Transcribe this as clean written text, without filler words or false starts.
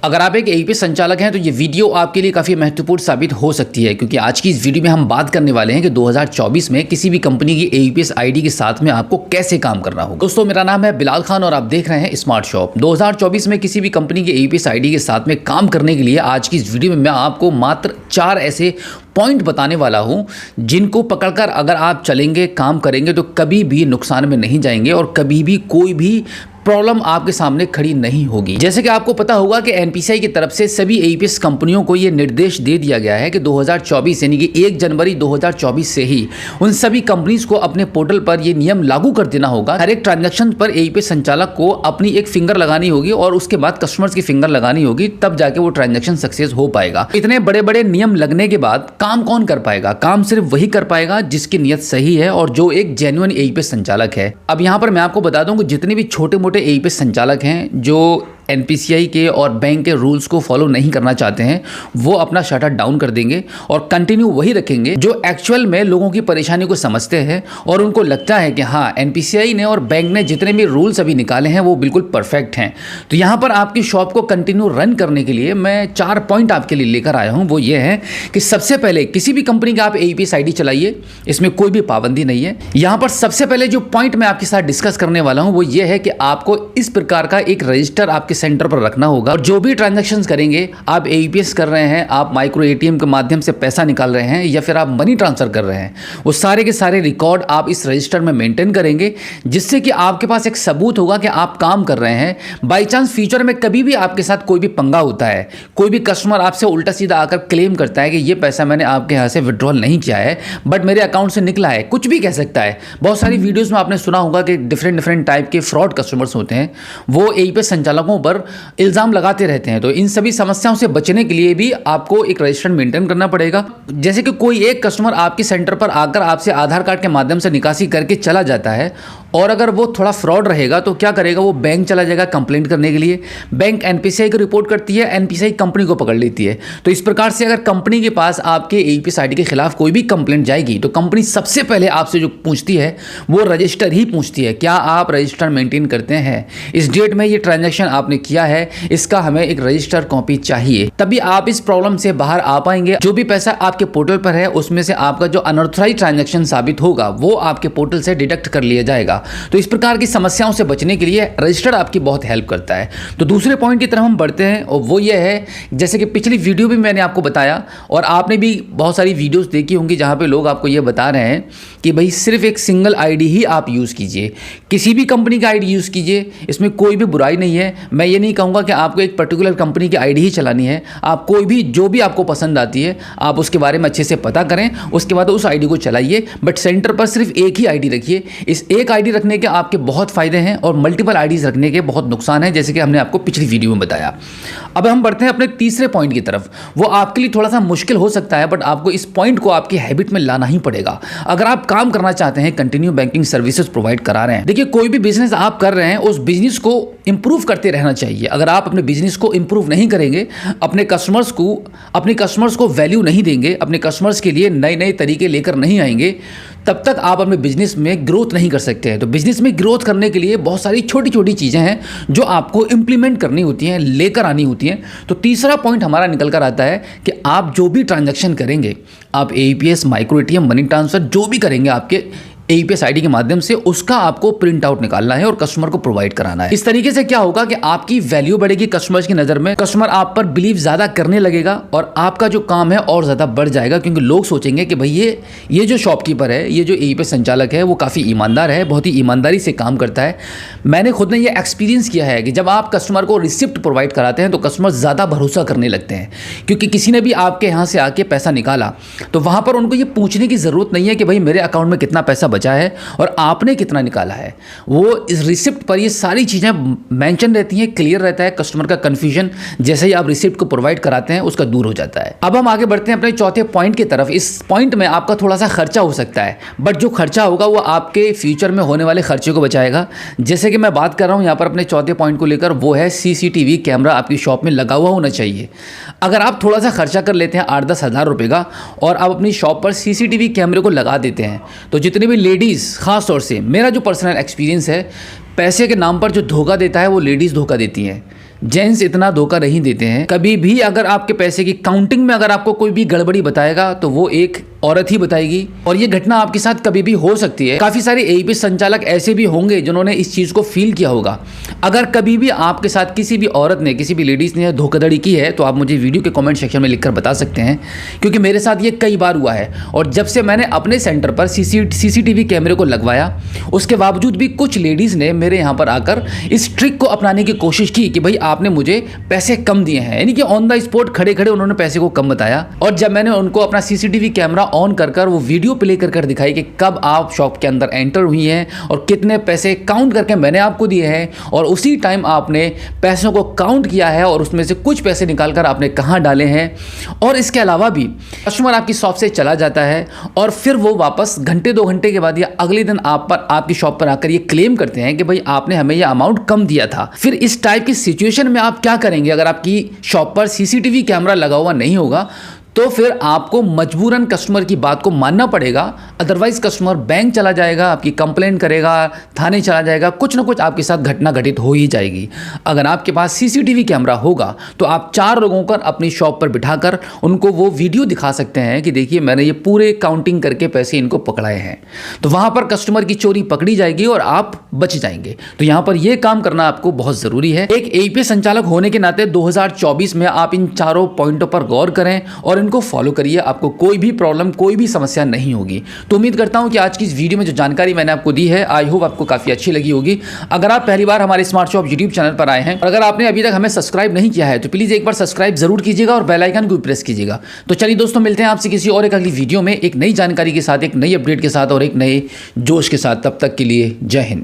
अगर आप एक एईपीएस संचालक हैं तो ये वीडियो आपके लिए काफ़ी महत्वपूर्ण साबित हो सकती है, क्योंकि आज की इस वीडियो में हम बात करने वाले हैं कि 2024 में किसी भी कंपनी की एईपीएस आईडी के साथ में आपको कैसे काम करना होगा। दोस्तों, मेरा नाम है बिलाल खान और आप देख रहे हैं स्मार्ट शॉप। 2024 में किसी भी कंपनी की एईपीएस आईडी के साथ में काम करने के लिए आज की इस वीडियो में मैं आपको मात्र 4 ऐसे पॉइंट बताने वाला हूं जिनको पकड़कर अगर आप चलेंगे, काम करेंगे तो कभी भी नुकसान में नहीं जाएंगे और कभी भी कोई भी प्रॉब्लम आपके सामने खड़ी नहीं होगी। जैसे कि आपको पता होगा कि एनपीसीआई की तरफ से सभी एईपीएस कंपनियों को यह निर्देश दे दिया गया है कि 2024 यानी कि 1 जनवरी 2024 से ही उन सभी कंपनीज को अपने पोर्टल पर यह नियम लागू कर देना होगा। हर एक ट्रांजैक्शन पर एईपीएस संचालक को अपनी एक फिंगर लगानी होगी और उसके बाद कस्टमर्स की फिंगर लगानी होगी, तब जाके वो ट्रांजैक्शन सक्सेस हो पाएगा। इतने बड़े बड़े नियम लगने के बाद काम कौन कर पाएगा? काम सिर्फ वही कर पाएगा जिसकी नीयत सही है और जो एक जेन्युइन एईपीएस संचालक है। अब यहाँ पर मैं आपको बता दूं कि जितने भी छोटे मोटे एईपीएस संचालक हैं जो एनपीसीआई के और बैंक के रूल्स को फॉलो नहीं करना चाहते हैं, वो अपना शटर डाउन कर देंगे और कंटिन्यू वही रखेंगे जो एक्चुअल में लोगों की परेशानी को समझते हैं और उनको लगता है कि हाँ, एनपीसीआई ने और बैंक ने जितने भी रूल्स अभी निकाले हैं वो बिल्कुल परफेक्ट हैं। तो यहाँ पर आपकी शॉप को कंटिन्यू रन करने के लिए मैं 4 पॉइंट आपके लिए लेकर आया हूँ। वो ये है कि सबसे पहले किसी भी कंपनी का आप एईपीएस आईडी चलाइए, इसमें कोई भी पाबंदी नहीं है। यहाँ पर सबसे पहले जो पॉइंट मैं आपके साथ डिस्कस करने वाला हूँ वो ये है कि आपको इस प्रकार का एक रजिस्टर आपके सेंटर पर रखना होगा और जो भी ट्रांजैक्शंस करेंगे, आप एईपीएस कर रहे हैं, आप माइक्रो एटीएम के माध्यम से पैसा निकाल रहे हैं या फिर आप मनी ट्रांसफर कर रहे हैं, वो सारे के सारे रिकॉर्ड आप इस रजिस्टर में मेंटेन करेंगे, जिससे कि आपके पास एक सबूत होगा कि आप काम कर रहे हैं। बाई चांस फ्यूचर में कभी भी आपके साथ कोई भी पंगा होता है, कोई भी कस्टमर आपसे उल्टा सीधा आकर क्लेम करता है कि ये पैसा मैंने आपके यहाँ से विड्रॉल नहीं किया है बट मेरे अकाउंट से निकला है, कुछ भी कह सकता है। बहुत सारी वीडियोज में आपने सुना होगा कि डिफरेंट टाइप के फ्रॉड कस्टमर्स होते हैं, वो एईपीएस संचालकों पर इल्जाम लगाते रहते हैं। तो इन सभी समस्याओं से बचने के लिए भी आपको एक रजिस्टर मेंटेन करना पड़ेगा। जैसे कि कोई एक कस्टमर आपके सेंटर पर आकर आपसे आधार कार्ड के माध्यम से निकासी करके चला जाता है और अगर वो थोड़ा फ्रॉड रहेगा तो क्या करेगा, वो बैंक चला जाएगा कंप्लेंट करने के लिए। बैंक एनपीसीआई को रिपोर्ट करती है, एनपीसीआई कंपनी को पकड़ लेती है। तो इस प्रकार से अगर कंपनी के पास आपके एईपीएस आईडी के खिलाफ कोई भी कंप्लेंट जाएगी तो कंपनी सबसे पहले आपसे जो पूछती है वो रजिस्टर ही पूछती है, क्या आप रजिस्टर मेंटेन करते हैं, इस डेट में ये ट्रांजैक्शन आपने किया है, इसका हमें एक रजिस्टर कॉपी चाहिए। तभी आप इस प्रॉब्लम से बाहर आ पाएंगे। जो भी पैसा आपके पोर्टल पर है उसमें से आपका जो अनऑथराइज्ड ट्रांजैक्शन साबित होगा वो आपके पोर्टल से डिडक्ट कर लिया जाएगा। तो इस प्रकार की समस्याओं से बचने के लिए रजिस्टर आपकी बहुत हेल्प करता है। तो दूसरे पॉइंट की तरफ हम बढ़ते हैं और वो ये है, जैसे कि पिछली वीडियो भी मैंने आपको बताया और आपने भी बहुत सारी वीडियोस देखी होंगी जहां पे लोग आपको ये बता रहे हैं कि भाई सिर्फ एक सिंगल आईडी ही आप यूज़ कीजिए, किसी भी कंपनी का आईडी यूज़ कीजिए, इसमें कोई भी बुराई नहीं है। मैं ये नहीं कहूँगा कि आपको एक पर्टिकुलर कंपनी की आईडी ही चलानी है। आप कोई भी जो भी आपको पसंद आती है आप उसके बारे में अच्छे से पता करें, उसके बाद उस आईडी को चलाइए, बट सेंटर पर सिर्फ एक ही आईडी रखिए। इस एक आईडी रखने के आपके बहुत फायदे हैं और मल्टीपल आईडीज रखने के बहुत नुकसान हैं, जैसे कि हमने आपको पिछली वीडियो में बताया। अब हम बढ़ते हैं अपने तीसरे पॉइंट की तरफ। वो आपके लिए थोड़ा सा मुश्किल हो सकता है बट आपको इस पॉइंट को आपकी हैबिट में लाना ही पड़ेगा अगर आप काम करना चाहते हैं, कंटिन्यू बैंकिंग सर्विसेज प्रोवाइड करा रहे हैं। देखिए, कोई भी बिजनेस आप कर रहे हैं उस बिजनेस को इंप्रूव करते रहना चाहिए। अगर आप अपने बिजनेस को इंप्रूव नहीं करेंगे, अपने कस्टमर्स को वैल्यू नहीं देंगे, अपने कस्टमर्स के लिए नए नए तरीके लेकर नहीं आएंगे, तब तक आप अपने बिजनेस में ग्रोथ नहीं कर सकते हैं। तो बिजनेस में ग्रोथ करने के लिए बहुत सारी छोटी छोटी चीज़ें हैं जो आपको इंप्लीमेंट करनी होती हैं, लेकर आनी होती हैं। तो तीसरा पॉइंट हमारा निकल कर आता है कि आप जो भी ट्रांजैक्शन करेंगे, आप AEPS, micro ATM, money transfer जो भी करेंगे आपके एईपीएस आईडी के माध्यम से, उसका आपको प्रिंट आउट निकालना है और कस्टमर को प्रोवाइड कराना है। इस तरीके से क्या होगा कि आपकी वैल्यू बढ़ेगी कस्टमर्स की नज़र में, कस्टमर आप पर बिलीव ज़्यादा करने लगेगा और आपका जो काम है और ज़्यादा बढ़ जाएगा, क्योंकि लोग सोचेंगे कि भाई ये जो शॉपकीपर है, ये जो एईपीएस संचालक है वो काफ़ी ईमानदार है, बहुत ही ईमानदारी से काम करता है। मैंने खुद ने ये एक्सपीरियंस किया है कि जब आप कस्टमर को रिसिप्ट प्रोवाइड कराते हैं तो कस्टमर ज़्यादा भरोसा करने लगते हैं, क्योंकि किसी ने भी आपके यहाँ से आके पैसा निकाला तो वहाँ पर उनको ये पूछने की ज़रूरत नहीं है कि भाई मेरे अकाउंट में कितना पैसा बचा है और आपने कितना निकाला है। वो इस रिसिप्ट पर ये सारी चीज़ें मेंशन रहती हैं, क्लियर रहता है। कस्टमर का कंफ्यूजन जैसे ही आप रिसिप्ट को प्रोवाइड कराते हैं उसका दूर हो जाता है। अब हम आगे बढ़ते हैं अपने चौथे पॉइंट की तरफ। इस पॉइंट में आपका थोड़ा सा खर्चा हो सकता है, बट जो खर्चा होगा वो आपके फ्यूचर में होने वाले खर्चे को बचाएगा। जैसे कि मैं बात कर रहा हूँ यहाँ पर अपने चौथे पॉइंट को लेकर, वो है सीसीटीवी कैमरा आपकी शॉप में लगा हुआ होना चाहिए। अगर आप थोड़ा सा खर्चा कर लेते हैं 8-10 हज़ार रुपये का और आप अपनी शॉप पर सीसीटीवी कैमरे को लगा देते हैं तो जितनी भी लेडीज़, ख़ास तौर से मेरा जो पर्सनल एक्सपीरियंस है, पैसे के नाम पर जो धोखा देता है वो लेडीज़ धोखा देती हैं। जेंट्स इतना धोखा नहीं देते हैं। कभी भी अगर आपके पैसे की काउंटिंग में अगर आपको कोई भी गड़बड़ी बताएगा तो वो एक औरत ही बताएगी, और ये घटना आपके साथ कभी भी हो सकती है। काफी सारे एईपीएस संचालक ऐसे भी होंगे जिन्होंने इस चीज को फील किया होगा। अगर कभी भी आपके साथ किसी भी औरत ने, किसी भी लेडीज ने धोखाधड़ी की है तो आप मुझे वीडियो के कमेंट सेक्शन में लिखकर बता सकते हैं, क्योंकि मेरे साथ ये कई बार हुआ है। और जब से मैंने अपने सेंटर पर सीसीटीवी कैमरे को लगवाया, उसके बावजूद भी कुछ लेडीज ने मेरे यहाँ पर आकर इस ट्रिक को अपनाने की कोशिश की कि भाई आपने मुझे पैसे कम दिए हैं, यानी कि ऑन द स्पॉट खड़े खड़े उन्होंने पैसे को कम बताया। और जब मैंने उनको अपना सीसीटीवी कैमरा ऑन कर वो वीडियो प्ले कर दिखाई कि कब आप शॉप के अंदर एंटर हुई हैं और कितने पैसे काउंट करके मैंने आपको दिए हैं, और उसी टाइम आपने पैसों को काउंट किया है और उसमें से कुछ पैसे निकालकर आपने कहां डाले हैं। और इसके अलावा भी कस्टमर आपकी शॉप से चला जाता है और फिर वो वापस घंटे 2 घंटे के बाद या अगले दिन आपकी शॉप पर आकर ये क्लेम करते हैं कि भाई आपने हमें ये अमाउंट कम दिया था। फिर इस टाइप की सिचुएशन में आप क्या करेंगे? अगर आपकी शॉप पर सीसीटीवी कैमरा लगा हुआ नहीं होगा तो फिर आपको मजबूरन कस्टमर की बात को मानना पड़ेगा, अदरवाइज कस्टमर बैंक चला जाएगा, आपकी कंप्लेंट करेगा, थाने चला जाएगा, कुछ ना कुछ आपके साथ घटना घटित हो ही जाएगी। अगर आपके पास सीसीटीवी कैमरा होगा तो आप 4 लोगों को अपनी शॉप पर बिठाकर उनको वो वीडियो दिखा सकते हैं कि देखिए मैंने ये पूरे काउंटिंग करके पैसे इनको पकड़ाए हैं। तो वहां पर कस्टमर की चोरी पकड़ी जाएगी और आप बच जाएंगे। तो यहां पर यह काम करना आपको बहुत जरूरी है। एक एईपीएस संचालक होने के नाते 2024 में आप इन चारों पॉइंटों पर गौर करें और इनको फॉलो करिए, आपको कोई भी प्रॉब्लम, कोई भी समस्या नहीं होगी। तो उम्मीद करता हूं कि आज की इस वीडियो में जो जानकारी मैंने आपको दी है, आई होप आपको काफी अच्छी लगी होगी। अगर आप पहली बार हमारे स्मार्ट शॉप यूट्यूब चैनल पर आए हैं और अगर आपने अभी तक हमें सब्सक्राइब नहीं किया है तो प्लीज एक बार सब्सक्राइब जरूर कीजिएगा और बेल आइकन को भी प्रेस कीजिएगा। तो चलिए दोस्तों, मिलते हैं आपसे किसी और एक अगली वीडियो में एक नई जानकारी के साथ, एक नई अपडेट के साथ और एक नए जोश के साथ। तब तक के लिए जय हिंद।